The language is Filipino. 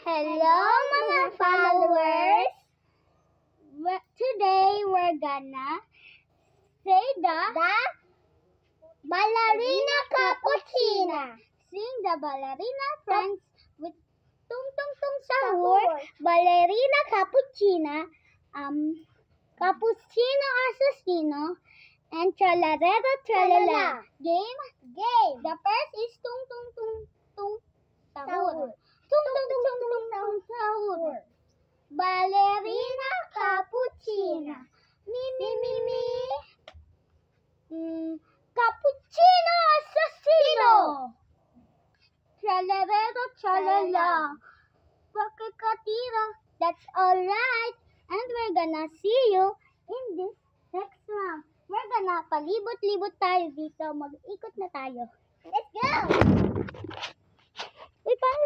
Hello mga followers! Today we're gonna say the Ballerina Cappuccina. Sing the Ballerina Friends with Tung Tung Tung Sahur, Ballerina Cappuccina, Cappuccino Assassino, and Tralarero Tralala. Game. The first is Tung Tung Tung Tung Sahur. Tung Tung Tung Tung Tung Sahur. Ballerina Cappuccina. Mi mi mi mi. Cappuccino Assassino. Tralarero Tralala. Pakikatira. That's alright. And we're gonna see you in this next round. We're gonna palibot-libot tayo dito. Mag-ikot na tayo. Let's go! Uy, paano